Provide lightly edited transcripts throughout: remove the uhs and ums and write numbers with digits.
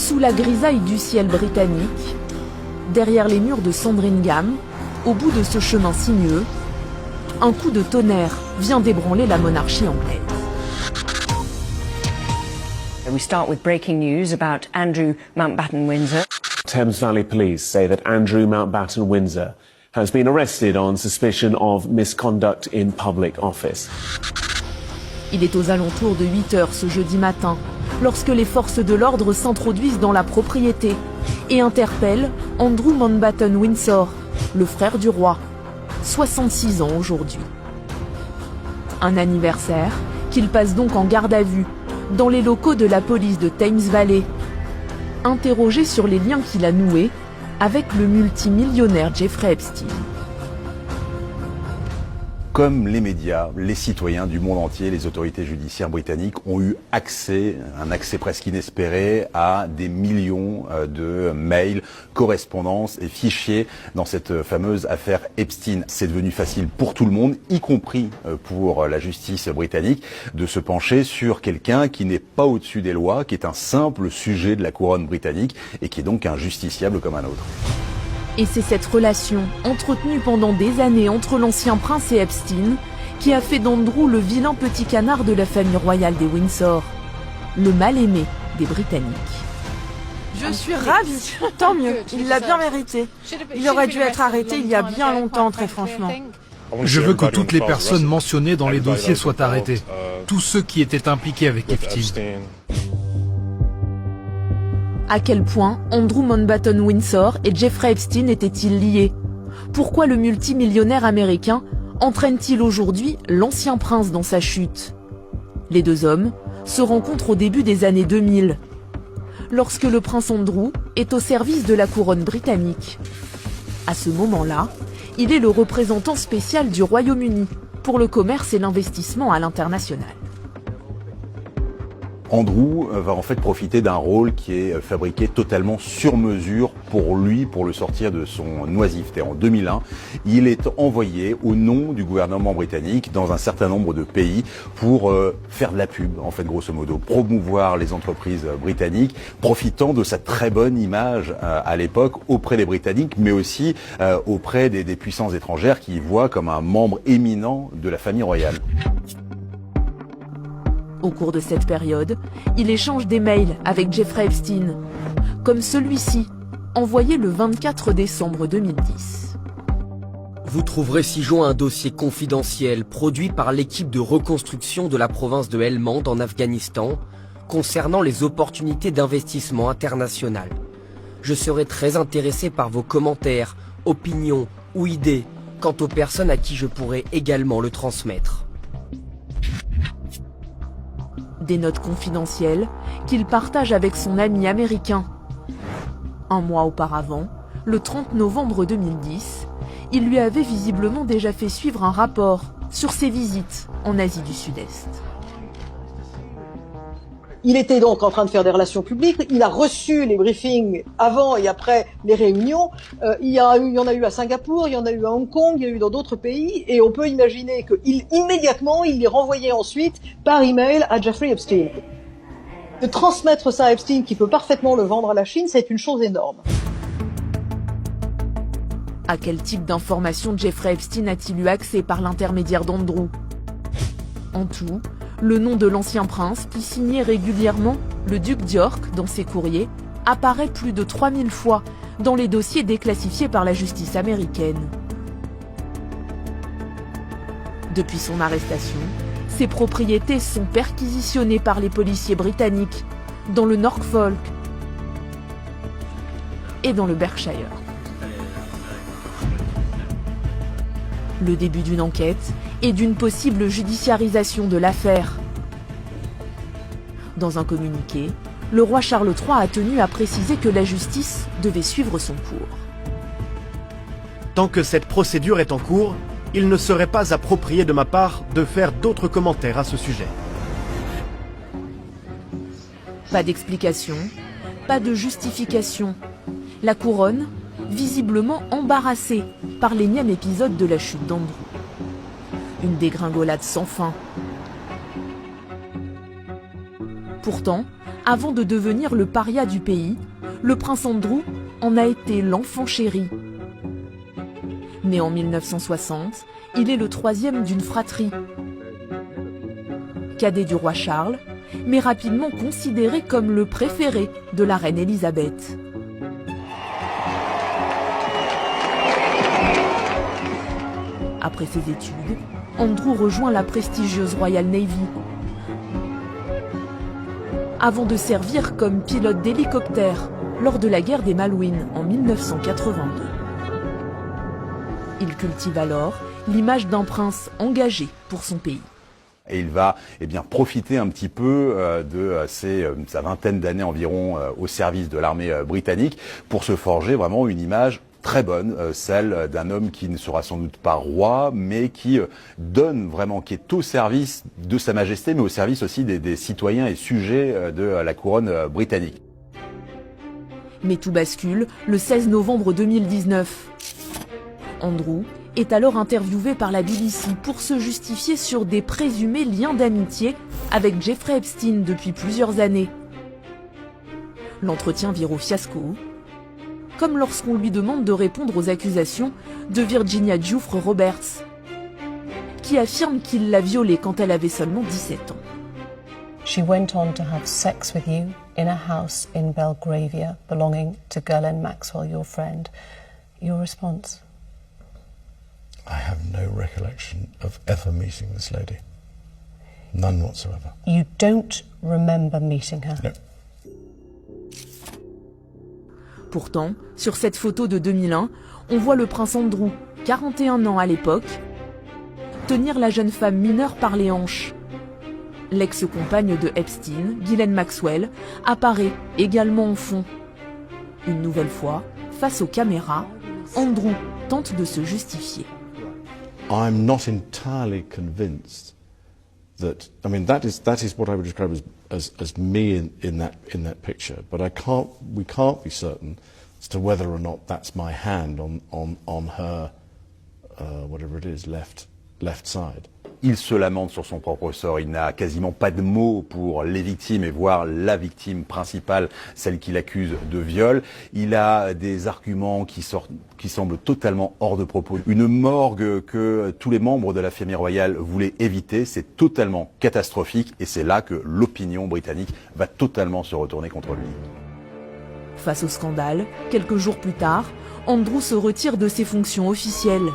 Sous la grisaille du ciel britannique, derrière les murs de Sandringham, au bout de ce chemin sinueux, un coup de tonnerre vient d'ébranler la monarchie anglaise. We start with breaking news about Andrew Mountbatten Windsor. Thames Valley Police say that Andrew Mountbatten Windsor has been arrested on suspicion of misconduct in public office. Il est aux alentours de 8 heures ce jeudi matin, lorsque les forces de l'ordre s'introduisent dans la propriété et interpellent Andrew Mountbatten Windsor, le frère du roi, 66 ans aujourd'hui. Un anniversaire qu'il passe donc en garde à vue dans les locaux de la police de Thames Valley, interrogé sur les liens qu'il a noués avec le multimillionnaire Jeffrey Epstein. Comme les médias, les citoyens du monde entier, les autorités judiciaires britanniques ont eu accès, un accès presque inespéré, à des millions de mails, correspondances et fichiers dans cette fameuse affaire Epstein. C'est devenu facile pour tout le monde, y compris pour la justice britannique, de se pencher sur quelqu'un qui n'est pas au-dessus des lois, qui est un simple sujet de la couronne britannique et qui est donc un justiciable comme un autre. Et c'est cette relation, entretenue pendant des années entre l'ancien prince et Epstein, qui a fait d'Andrew le vilain petit canard de la famille royale des Windsor, le mal-aimé des Britanniques. Je suis ravie, tant mieux, il l'a bien mérité. Il aurait dû être arrêté il y a bien longtemps, très franchement. Je veux que toutes les personnes mentionnées dans les dossiers soient arrêtées. Tous ceux qui étaient impliqués avec Epstein. À quel point Andrew Mountbatten Windsor et Jeffrey Epstein étaient-ils liés? Pourquoi le multimillionnaire américain entraîne-t-il aujourd'hui l'ancien prince dans sa chute? Les deux hommes se rencontrent au début des années 2000, lorsque le prince Andrew est au service de la couronne britannique. À ce moment-là, il est le représentant spécial du Royaume-Uni pour le commerce et l'investissement à l'international. Andrew va en fait profiter d'un rôle qui est fabriqué totalement sur mesure pour lui, pour le sortir de son oisiveté. En 2001, il est envoyé au nom du gouvernement britannique dans un certain nombre de pays pour faire de la pub, en fait, grosso modo, promouvoir les entreprises britanniques, profitant de sa très bonne image à l'époque auprès des Britanniques, mais aussi auprès des puissances étrangères qui y voient comme un membre éminent de la famille royale. Au cours de cette période, il échange des mails avec Jeffrey Epstein, comme celui-ci, envoyé le 24 décembre 2010. Vous trouverez ci-joint un dossier confidentiel produit par l'équipe de reconstruction de la province de Helmand en Afghanistan concernant les opportunités d'investissement international. Je serai très intéressé par vos commentaires, opinions ou idées quant aux personnes à qui je pourrai également le transmettre. Des notes confidentielles qu'il partage avec son ami américain. Un mois auparavant, le 30 novembre 2010, il lui avait visiblement déjà fait suivre un rapport sur ses visites en Asie du Sud-Est. Il était donc en train de faire des relations publiques, il a reçu les briefings avant et après les réunions, il y en a eu à Singapour, il y en a eu à Hong Kong, il y a eu dans d'autres pays, et on peut imaginer qu'immédiatement, il les renvoyait ensuite par email à Jeffrey Epstein. De transmettre ça à Epstein, qui peut parfaitement le vendre à la Chine, c'est une chose énorme. À quel type d'informations Jeffrey Epstein a-t-il eu accès par l'intermédiaire d'Andrew? En tout, le nom de l'ancien prince, qui signait régulièrement le duc d'York dans ses courriers, apparaît plus de 3000 fois dans les dossiers déclassifiés par la justice américaine. Depuis son arrestation, ses propriétés sont perquisitionnées par les policiers britanniques dans le Norfolk et dans le Berkshire. Le début d'une enquête et d'une possible judiciarisation de l'affaire. Dans un communiqué, le roi Charles III a tenu à préciser que la justice devait suivre son cours. Tant que cette procédure est en cours, il ne serait pas approprié de ma part de faire d'autres commentaires à ce sujet. Pas d'explication, pas de justification. La couronne, visiblement embarrassée par l'énième épisode de la chute d'Andrew. Une dégringolade sans fin. Pourtant, avant de devenir le paria du pays, le prince Andrew en a été l'enfant chéri. Né en 1960, il est le troisième d'une fratrie. Cadet du roi Charles, mais rapidement considéré comme le préféré de la reine Elisabeth. Après ses études, Andrew rejoint la prestigieuse Royal Navy, avant de servir comme pilote d'hélicoptère lors de la guerre des Malouines en 1982. Il cultive alors l'image d'un prince engagé pour son pays. Et il va profiter un petit peu de sa vingtaine d'années environ au service de l'armée britannique pour se forger vraiment une image très bonne, celle d'un homme qui ne sera sans doute pas roi, mais qui donne vraiment, qui est au service de Sa Majesté, mais au service aussi des citoyens et sujets de la couronne britannique. Mais tout bascule le 16 novembre 2019. Andrew est alors interviewé par la BBC pour se justifier sur des présumés liens d'amitié avec Jeffrey Epstein depuis plusieurs années. L'entretien vire au fiasco, comme lorsqu'on lui demande de répondre aux accusations de Virginia Giuffre Roberts, qui affirme qu'il l'a violée quand elle avait seulement 17 ans. She went on to have sex with you in a house in Belgravia belonging to Ghislaine Maxwell, your friend. Your response? I have no recollection of ever meeting this lady. None whatsoever. You don't remember meeting her? No. Pourtant, sur cette photo de 2001, on voit le prince Andrew, 41 ans à l'époque, tenir la jeune femme mineure par les hanches. L'ex-compagne de Epstein, Ghislaine Maxwell, apparaît également en fond. Une nouvelle fois, face aux caméras, Andrew tente de se justifier. I'm not entirely convinced that, I mean, that is what I would describe as me in that picture, but we can't be certain as to whether or not that's my hand on her, whatever it is, left side. Il se lamente sur son propre sort, il n'a quasiment pas de mots pour les victimes et voire la victime principale, celle qu'il accuse de viol. Il a des arguments qui semblent totalement hors de propos. Une morgue que tous les membres de la famille royale voulaient éviter, c'est totalement catastrophique et c'est là que l'opinion britannique va totalement se retourner contre lui. Face au scandale, quelques jours plus tard, Andrew se retire de ses fonctions officielles.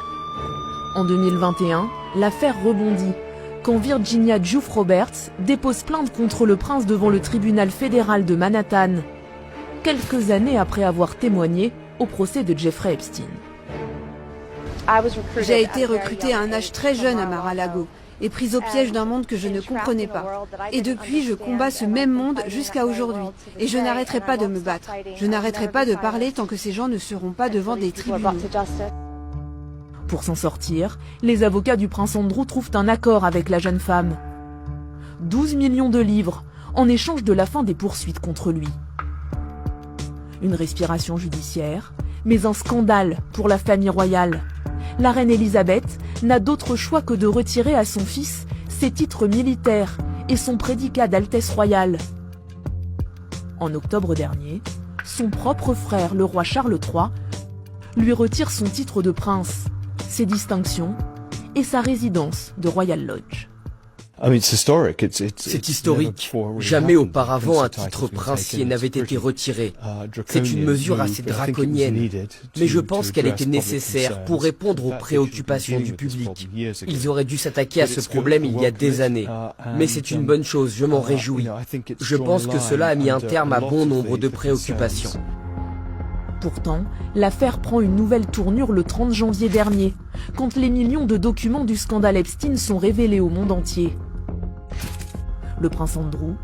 En 2021, l'affaire rebondit quand Virginia Giuffre Roberts dépose plainte contre le prince devant le tribunal fédéral de Manhattan, quelques années après avoir témoigné au procès de Jeffrey Epstein. J'ai été recrutée à un âge très jeune à Mar-a-Lago et prise au piège d'un monde que je ne comprenais pas. Et depuis, je combats ce même monde jusqu'à aujourd'hui. Et je n'arrêterai pas de me battre. Je n'arrêterai pas de parler tant que ces gens ne seront pas devant des tribunaux. Pour s'en sortir, les avocats du prince Andrew trouvent un accord avec la jeune femme. 12 millions de livres en échange de la fin des poursuites contre lui. Une respiration judiciaire, mais un scandale pour la famille royale. La reine Elisabeth n'a d'autre choix que de retirer à son fils ses titres militaires et son prédicat d'Altesse royale. En octobre dernier, son propre frère, le roi Charles III, lui retire son titre de prince, ses distinctions et sa résidence de Royal Lodge. C'est historique. Jamais auparavant un titre princier n'avait été retiré. C'est une mesure assez draconienne, mais je pense qu'elle était nécessaire pour répondre aux préoccupations du public. Ils auraient dû s'attaquer à ce problème il y a des années. Mais c'est une bonne chose, je m'en réjouis. Je pense que cela a mis un terme à bon nombre de préoccupations. Pourtant, l'affaire prend une nouvelle tournure le 30 janvier dernier, quand les millions de documents du scandale Epstein sont révélés au monde entier. Le prince Andrew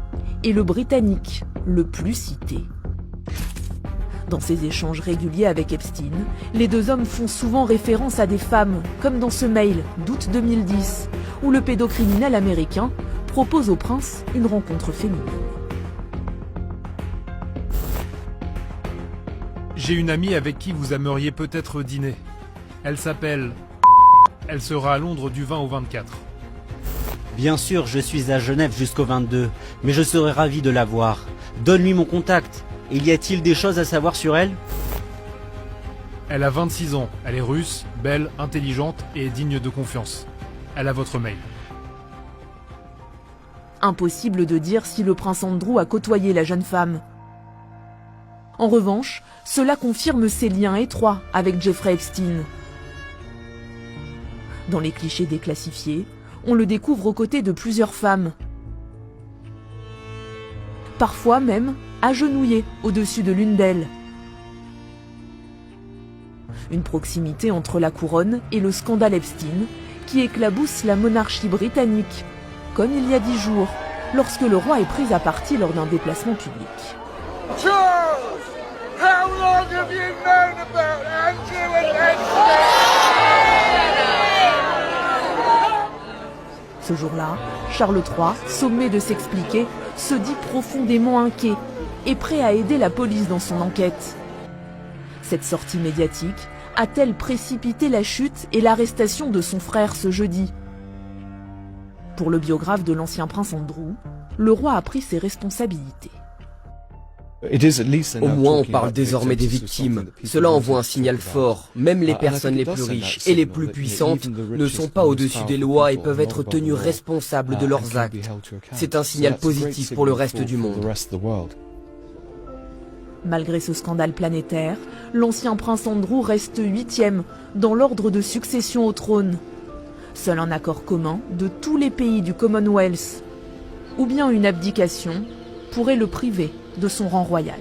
est le Britannique le plus cité. Dans ses échanges réguliers avec Epstein, les deux hommes font souvent référence à des femmes, comme dans ce mail d'août 2010, où le pédocriminel américain propose au prince une rencontre féminine. J'ai une amie avec qui vous aimeriez peut-être dîner. Elle s'appelle... Elle sera à Londres du 20 au 24. Bien sûr, je suis à Genève jusqu'au 22, mais je serais ravi de la voir. Donne-lui mon contact. Et y a-t-il des choses à savoir sur elle? Elle a 26 ans, elle est russe, belle, intelligente et digne de confiance. Elle a votre mail. Impossible de dire si le prince Andrew a côtoyé la jeune femme. En revanche, cela confirme ses liens étroits avec Jeffrey Epstein. Dans les clichés déclassifiés, on le découvre aux côtés de plusieurs femmes. Parfois même agenouillé au-dessus de l'une d'elles. Une proximité entre la couronne et le scandale Epstein qui éclabousse la monarchie britannique, comme il y a 10 jours, lorsque le roi est pris à partie lors d'un déplacement public. Charles, how long have you known about Andrew and Ce jour-là, Charles III, sommé de s'expliquer, se dit profondément inquiet et prêt à aider la police dans son enquête. Cette sortie médiatique a-t-elle précipité la chute et l'arrestation de son frère ce jeudi? Pour le biographe de l'ancien prince Andrew, le roi a pris ses responsabilités. Au moins on parle désormais des victimes. Cela envoie un signal fort. Même les personnes les plus riches et les plus puissantes ne sont pas au-dessus des lois et peuvent être tenues responsables de leurs actes. C'est un signal positif pour le reste du monde. Malgré ce scandale planétaire, l'ancien prince Andrew reste 8e dans l'ordre de succession au trône. Seul un accord commun de tous les pays du Commonwealth, ou bien une abdication, pourrait le priver de son rang royal.